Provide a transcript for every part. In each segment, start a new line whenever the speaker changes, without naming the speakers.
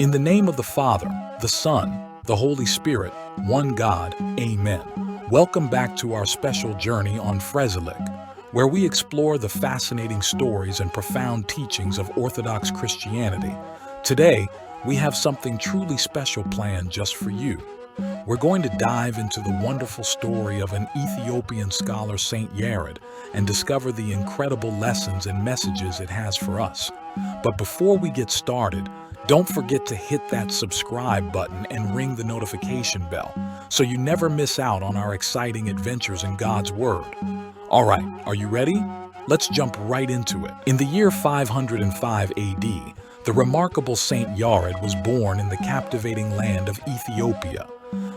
In the name of the Father, the Son, the Holy Spirit, one God, Amen. Welcome back to our special journey on Frezelik, where we explore the fascinating stories and profound teachings of Orthodox Christianity. Today, we have something truly special planned just for you. We're going to dive into the wonderful story of an Ethiopian scholar, Saint Yared, and discover the incredible lessons and messages it has for us. But before we get started, don't forget to hit that subscribe button and ring the notification bell so you never miss out on our exciting adventures in God's Word. All right, are you ready? Let's jump right into it. In the year 505 AD, the remarkable Saint Yared was born in the captivating land of Ethiopia,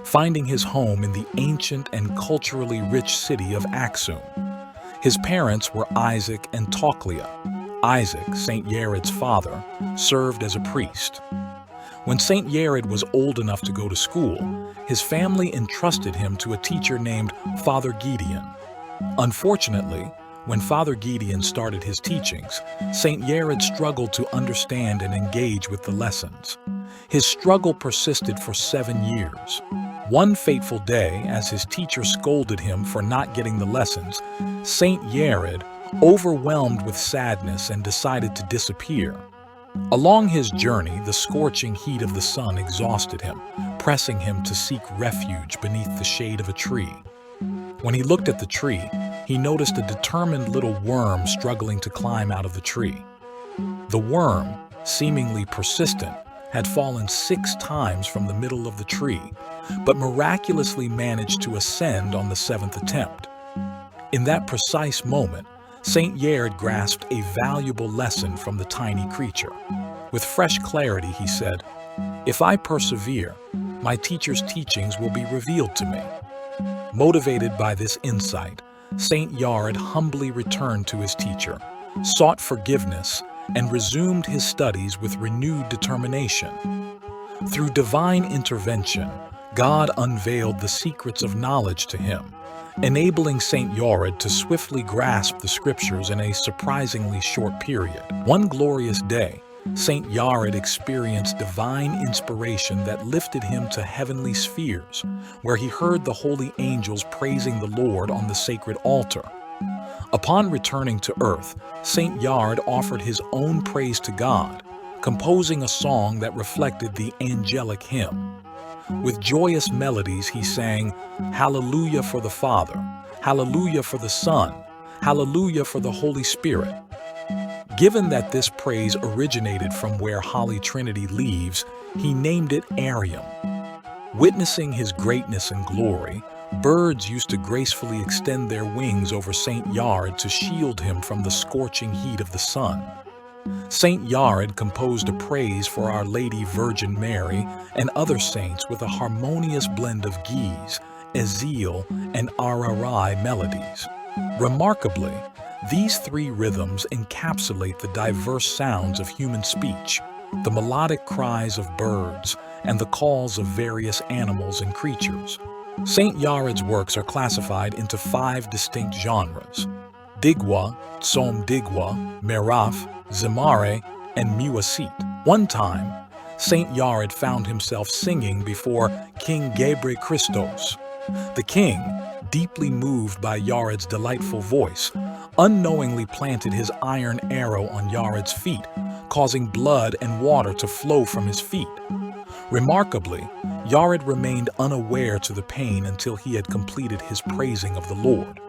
finding his home in the ancient and culturally rich city of Aksum. His parents were Isaac and Toklia. Isaac, Saint Yared's father, served as a priest. When Saint Yared was old enough to go to school, his family entrusted him to a teacher named Father Gideon. Unfortunately, when Father Gideon started his teachings, Saint Yared struggled to understand and engage with the lessons. His struggle persisted for 7 years. One fateful day, as his teacher scolded him for not getting the lessons, Saint Yared, overwhelmed with sadness, and decided to disappear. Along his journey, the scorching heat of the sun exhausted him, pressing him to seek refuge beneath the shade of a tree. When he looked at the tree, he noticed a determined little worm struggling to climb out of the tree. The worm, seemingly persistent, had fallen 6 times from the middle of the tree, but miraculously managed to ascend on the 7th attempt. In that precise moment, Saint Yared grasped a valuable lesson from the tiny creature. With fresh clarity, he said, "If I persevere, my teacher's teachings will be revealed to me." Motivated by this insight, Saint Yared humbly returned to his teacher, sought forgiveness, and resumed his studies with renewed determination. Through divine intervention, God unveiled the secrets of knowledge to him, enabling Saint Yared to swiftly grasp the scriptures in a surprisingly short period. One glorious day, Saint Yared experienced divine inspiration that lifted him to heavenly spheres, where he heard the holy angels praising the Lord on the sacred altar. Upon returning to earth, Saint Yared offered his own praise to God, composing a song that reflected the angelic hymn. With joyous melodies, he sang, "Hallelujah for the Father, Hallelujah for the Son, Hallelujah for the Holy Spirit." Given that this praise originated from where Holy Trinity lives, he named it Arium. Witnessing his greatness and glory, birds used to gracefully extend their wings over Saint Yared to shield him from the scorching heat of the sun. Saint Yared composed a praise for Our Lady Virgin Mary and other saints with a harmonious blend of Ge'ez, Ezil, and Ararai melodies. Remarkably, these 3 rhythms encapsulate the diverse sounds of human speech, the melodic cries of birds, and the calls of various animals and creatures. Saint Yared's works are classified into 5 distinct genres: Digwa, Tsom Digwa, Miraf, Zimare, and Muasit. One time, Saint Yared found himself singing before King Gebre Christos. The king, deeply moved by Yared's delightful voice, unknowingly planted his iron arrow on Yared's feet, causing blood and water to flow from his feet. Remarkably, Yared remained unaware to the pain until he had completed his praising of the Lord.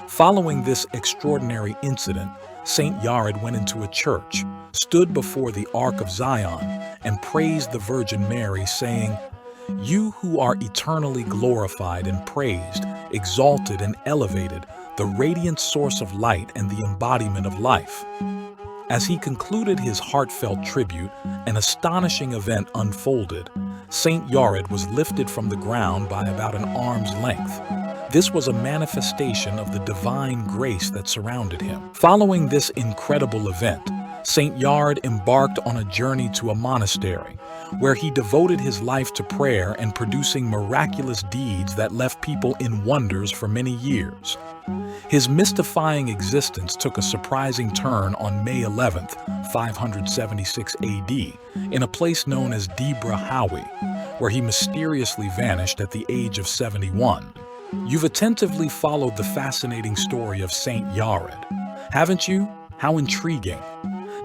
Following this extraordinary incident, Saint Yared went into a church, stood before the Ark of Zion, and praised the Virgin Mary, saying, "You who are eternally glorified and praised, exalted and elevated, the radiant source of light and the embodiment of life." As he concluded his heartfelt tribute, an astonishing event unfolded. Saint Yared was lifted from the ground by about an arm's length. This was a manifestation of the divine grace that surrounded him. Following this incredible event, Saint Yared embarked on a journey to a monastery, where he devoted his life to prayer and producing miraculous deeds that left people in wonders for many years. His mystifying existence took a surprising turn on May 11th, 576 AD, in a place known as Debra Howie, where he mysteriously vanished at the age of 71. You've attentively followed the fascinating story of Saint Yared, haven't you? How intriguing.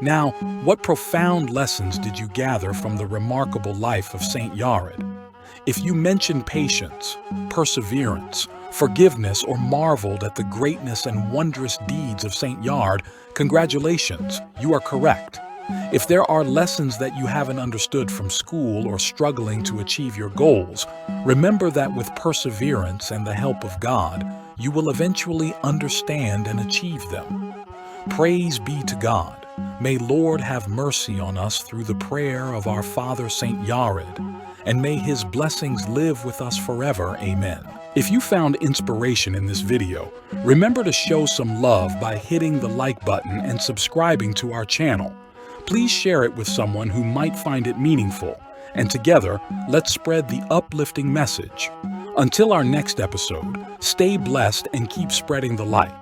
Now, what profound lessons did you gather from the remarkable life of Saint Yared? If you mentioned patience, perseverance, forgiveness, or marveled at the greatness and wondrous deeds of Saint Yared, congratulations, you are correct. If there are lessons that you haven't understood from school or struggling to achieve your goals, remember that with perseverance and the help of God, you will eventually understand and achieve them. Praise be to God. May Lord have mercy on us through the prayer of our Father Saint Yared, and may His blessings live with us forever. Amen. If you found inspiration in this video, remember to show some love by hitting the like button and subscribing to our channel. Please share it with someone who might find it meaningful, and together, let's spread the uplifting message. Until our next episode, stay blessed and keep spreading the light.